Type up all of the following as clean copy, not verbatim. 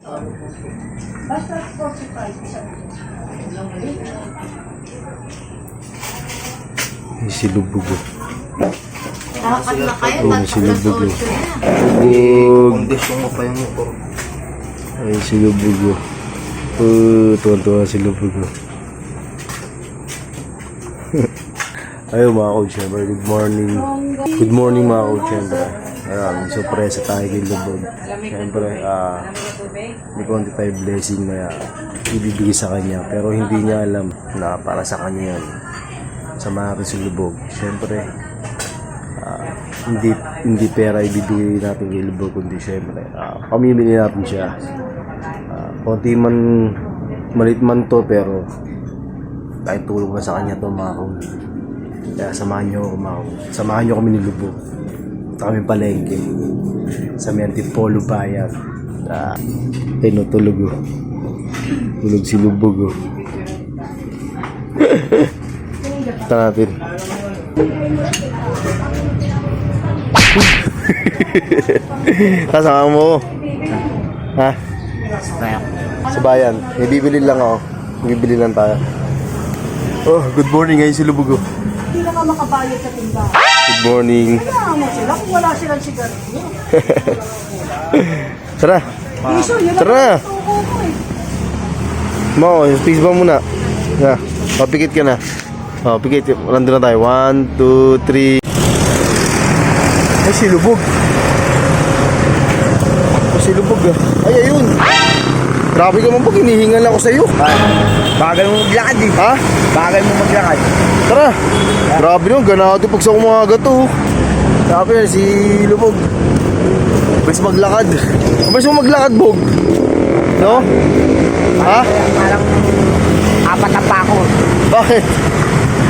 Basta 45 siya. May silubog. Apat na kayo, Oo, may silubog. na. Silubog. Kondisyon mo pa yung motor. Ay, silubog. Tuwan-tuwa silubog. Ayun mga coach, syempre, good morning. Good morning mga coach, syempre. May surpresa tayo kay Lubog. Syempre, may konti tayo blessing na ibibigay sa kanya. Pero hindi niya alam na para sa kanya yan. Sama natin si Lubog. Syempre, hindi pera ibibigay natin kay Lubog, kundi syempre, pamimili natin siya. Konti man, malit man to, pero kahit tulong na sa kanya to mga coach. Kaya samahan nyo kami ni Lubog. Ito kami palengke sa may Antipolo Bayan. Ayun o, tulog o. Tulog si Lubog o. Ito natin. Kasama mo ko. Ha? Sa bayan. May bibili lang ako. Bibili lang tayo. Oh, good morning. Ngayon si Lubog o. Hindi na ka makabayad sa timba. Good morning. Kaya mo sila kung wala silang sigarilyo. Tara. Iso, yun Tara. ang tuko ko eh. Mo, space ba muna? Yeah. Pikit ka na. Pikit. Nandun na tayo. 1, 2, 3. Ay, si Lubog. Si Lubog ah. Ay, ayun. Grabe ka man pag hinihingal ako sa'yo. Bagal mo maglakad eh. Ha? Bagal mo maglakad. Tara. Grabe naman. Ganado pag sa kumaga to. Sabi si Lubog. Bes maglakad. Bes mo maglakad, Bog. No? Ha? Parang apat na pa ako. Bakit?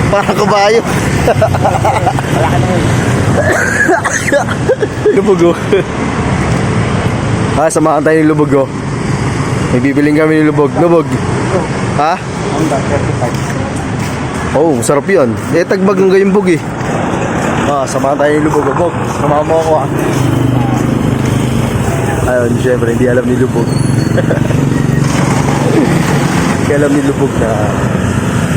Parang kabayo. Wala ka naman. Lubog oh. Samahan tayo ni Lubog oh. May bibiling kami ni Lubog. Lubog. Ha? Honda 35. Oh, sarap yan. Tagbag ng gayong Bog eh. Samahan tayo ni Lubog oh. Bog, samahan mo ako ah. Ayun, syempre, hindi alam ni Lubog. Hindi alam ni Lubog na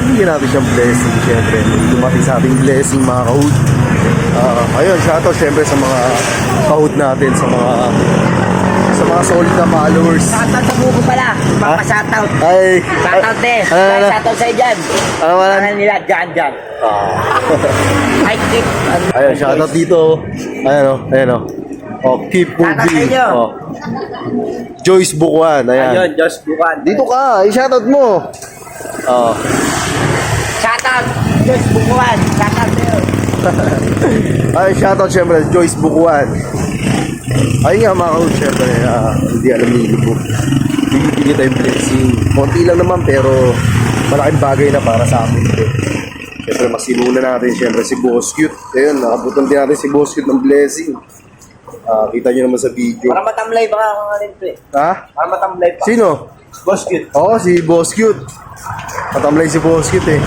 bigyan natin siyang blessing, syempre. Dumating sa ating blessing, mga kahud. Ayun, shoutout syempre sa mga kahud natin, sa mga solid na followers. Shoutout sa buko pala. Shoutout. Ay, Shoutout din. Shoutout sa'yo dyan. ano man? Pangalan nila, Jan. Ay, keep. Ayun, shoutout dito. Ayan o. Keep Shoutout sa moving. inyo. Joyce Bukuan, ayan. Ayun, Diyos bukan. Dito ka, i-shoutout mo. Shoutout. Diyos bukuan. Shoutout sa'yo. Ay, shoutout syempre, Joyce Bukuan. Ayun nga mga kaut, syempre, hindi alam ni Lubog. Bibigyan tayong blessing. Konti lang naman, pero malaking bagay na para sa amin. Syempre, masinuna natin, syempre, si Boss Cute. Ayun, nakabutan din natin si Boss Cute ng blessing. Kita nyo naman sa video. Para matamlay ba ka nga rin, pre? Ha? Para matamlay pa. Sino? Boss cute. Oo, si Boss Cute. Matamlay si Boss Cute eh.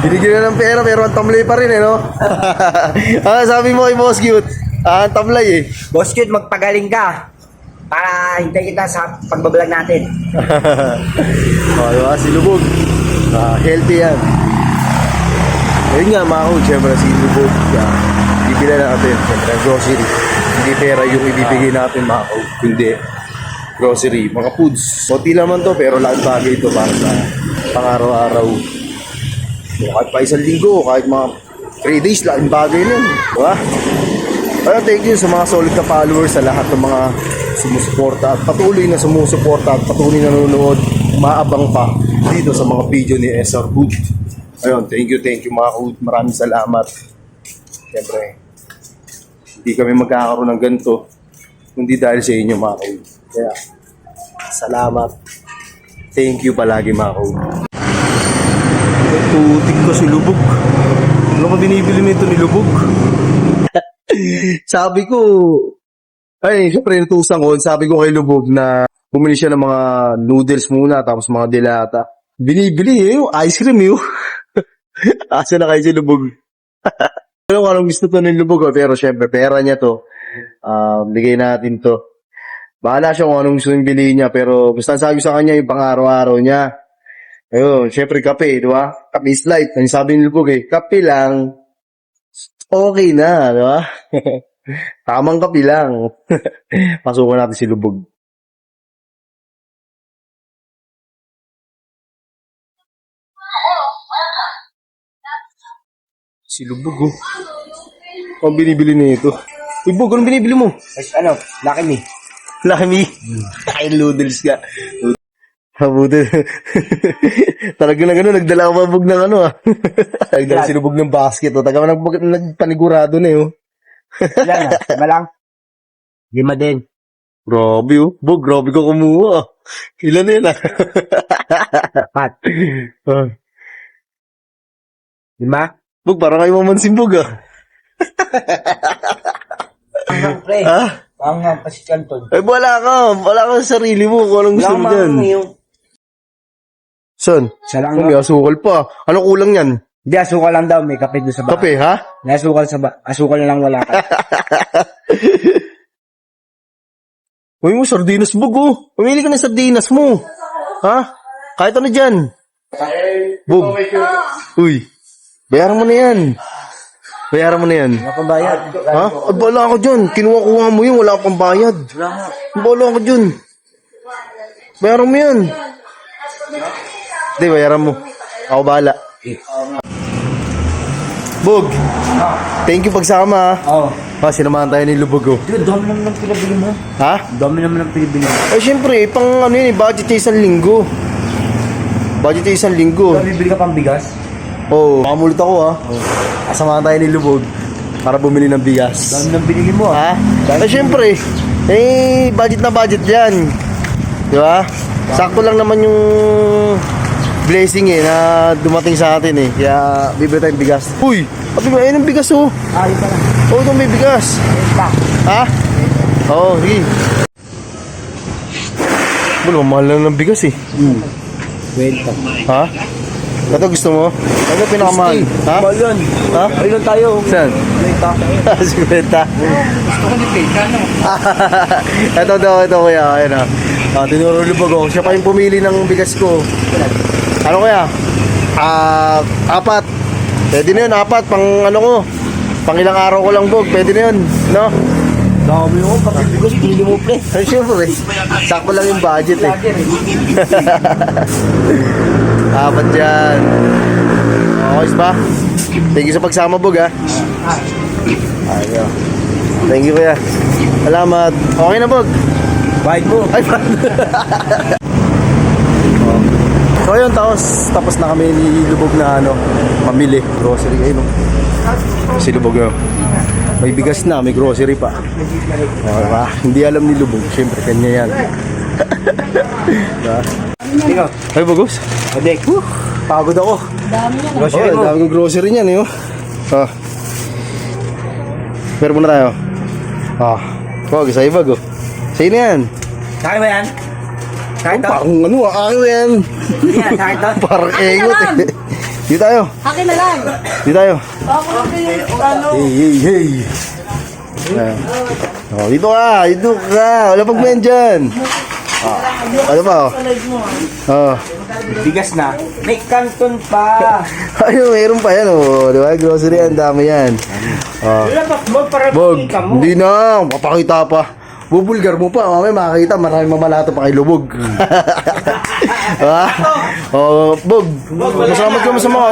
Binigyan na ng pera pero ang tamlay pa rin eh, no? Sabi mo kay Boss Cute, ang tamlay eh. Boss cute, magpagaling ka. Para hintay kita sa pagbablog natin. Diba? Si Lubog. Healthy yan. Ayun nga mga coach, syempre si Lubog. Bibila natin, syempre grocery. Hindi pera yung ibibigay natin mga coach. Hindi. Grocery, mga foods. Konti naman to pero lahat bagay ito para sa pang-araw-araw. So, kahit pa isang linggo, kahit mga 3 days, lahat bagay nun. Diba? Kaya thank you sa mga solid na followers, sa lahat ng mga sumusuporta at patuloy na sumusuporta at patuloy na nanonood, maabang pa dito sa mga video ni SR Hood. Ayun, thank you mga Hood. Maraming salamat. Siyempre, hindi kami magkakaroon ng ganito kundi dahil sa inyo mga Hood. Kaya, salamat. Thank you palagi mga Hood. Tutik ko si Lubog. Ano ka binibili nito ni Lubog? Sabi ko, ay, syempre natusan ko, sabi ko kay Lubog na bumili siya ng mga noodles muna, tapos mga dilata. Binibili eh, ice cream eh. Asa na kayo si Lubog? Alam ko anong gusto to ng Lubog, pero syempre, pera niya to. Bigay natin to. Bahala siya kung anong gusto yung bilhin niya, pero basta sabi ko sa kanya yung pang-araw-araw niya. Ayun, syempre kape, di ba? Kape is light. Ang sabi ni Lubog kape lang. Okay na, di ba? Tamang kape lang. Pasukan natin si Lubog. Si Lubog, oh. Ang binibili nito. Uy, Bog, anong binibili mo? Ano, Lucky Me. Lami. Ay, noodles ka. Habutin. Talaga na gano'n, nagdala ako mabog ng ano ah. Nagdala si Lubog ng basket. Oh. Taga nagpanigurado na eh. Oh. Wala na, iba lang. 5 din. Grabe oh. Bog, grabe ka kumuha ah. Ilan na yun ah. Pat. Ah. 5? Bog, parang kayo mamansin Bog ah. Pre. Ha? Ang pasikan to. Ay, wala ka. Wala ka sa sarili mo kung anong gusto mo dyan. Son? Isa lang. May asukal pa. Ano kulang yan? Hindi, asukal lang daw. May kape doon sa bahay. Kape, ha? May asukal sa asukal na lang wala ka. Uy mo, sardinas Bog oh. Pumili ka ng sardinas mo. Ha? Kahit ano dyan. Bog. Uy. Bayaran mo na yan. Bayaran mo na yan. Wala pang bayad. Ha? Ay, bala ako dyan. Kinuha-kuha mo yun. Wala akong bayad. Wala nga. Bala ako dyan. Bayaran mo yan. Hindi, bayaran mo. Ako bahala. Bog. Thank you pagsama ha. Oo. Sinamahan tayo ni Lubog oh. Dude, dami naman ng pinabili mo. Ha? Dami naman ng pinabili mo. Ay, syempre, pang ano yun, budget niya isang linggo. Budget niya isang linggo. Bibili ka pang bigas? Oo. Makamulit ako ha. Kasamahan tayo ni Lubog para bumili ng bigas. Dami nang binili mo Ha? Ay, syempre, budget na budget yan. Di ba? Sakto lang naman yung blessing na dumating sa atin Kaya, bibili tayong bigas. Uy! Ayun ang bigas oh. Yun pa lang. Oo, itong may bigas. Ha? Oo, sige. Wala, mahal lang ng bigas Kwenta. Ha? Ito gusto mo? Ito pinakamahal. Ha? Mahal yan. Ha? Ayun tayo. Saan? Kwenta. 50. Gusto ko ni Peka, no? Ito daw, ito kuya. Ayan tinuro Lubog ako. Siya pa yung pumili ng bigas ko. Ano kuya? 4. Pwede na yun, 4. Pang ano ko. Pang ilang araw ko lang Bog. Pwede na yun. No? Dami mo. Pati bigas, pinili mo, pre. Ay, syempre. Sakto lang yung budget Lager eh. 4 dyan. Okay ba? Thank you sa pagsama Bog ha. Ayaw. Thank you kuya. Salamat. Okay na Bog. Bayad mo. Ay, so yun, tapos na kami ni Lubog na mamili. Grocery kayo, no? Si Lubog yun. May bigas na, may grocery pa. Okay ba? Hindi alam ni Lubog. Siyempre, kanya yan. Tingnan. Ay, Bogos. Adek. Pagod ako. Dami yan. Grocery Oh, mo. dami kong grocery niyan, Pero muna tayo. Wag, sa ibag, Sa'yo na yan. Kaya ba yan? Kaya to? Parang akin yan. Hindi yan, kaya to? Parang Akin na engot lang. Dito tayo. Akin na lang. Dito tayo. Ako ano. Hey. Dito ka. Dito ka. Wala pag men dyan. Ano pa? Bigas na. May kanton pa. Ayun, mayroon pa yan. Di ba? Grocery, ang dami yan. Wala pa, Bog, para Bog, pakita mo. hindi na. Mapakita pa. Bubulgar mo pa. Mamaya makakita. Maraming mamalato pa kay Lubog. Bog. Kasama ka mo sa mga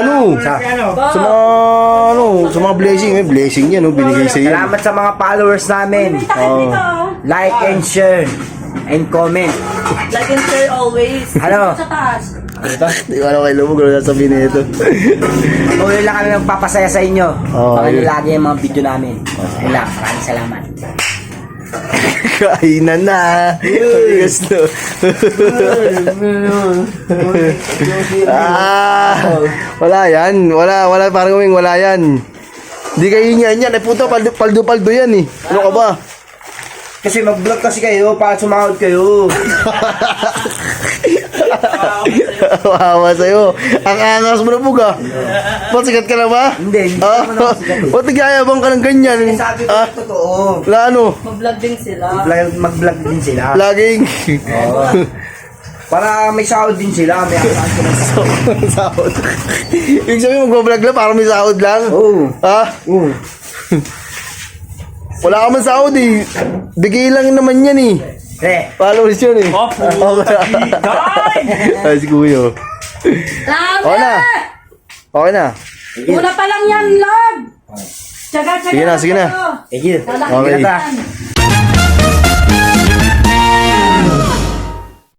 sa mga blessing. Blessing yan. Binigay sa iyo. Salamat sa mga followers namin. Like and share and comment. Like and share always. Ano? Sa taas. Di ba alam kay Lubog? Ano sasabihin na ito? Tuloy lang kami magpapasaya sa inyo. Ayun. Lagi yung mga video namin. Ayun lang. Maraming salamat. Kainan na. Bigas no. Wala yan. Wala parang kaming wala yan. Hindi kayo yan. Puta, paldo yan Ano ka ba? Kasi mag-vlog kasi kayo para sumahod kayo. Wawa sa'yo. Ang angas mo na buga. Ba't sikat ka na ba? Hindi Ah, naman ako sikat eh. ba't nagyayabang ka ng ganyan? Sabi ko Ah, totoo. wala ano? Mag-vlog din sila. Mag-vlog din sila. Laging. Oo. Para may sahod din sila. May akaan sila. Sahod. Ibig sabihin mag-vlog lang para may sahod lang? Oo. Ha? Oo. Wala ka man sahod eh. Bigay lang naman yan eh. Followers yun eh. Oh, puta, Ay, si Kuya. Tama! Okay na. Okay na. Una pa lang yan, Lord! Tsaga, tsaga. Sige na, sige na. Thank you. Okay. Ingat ah.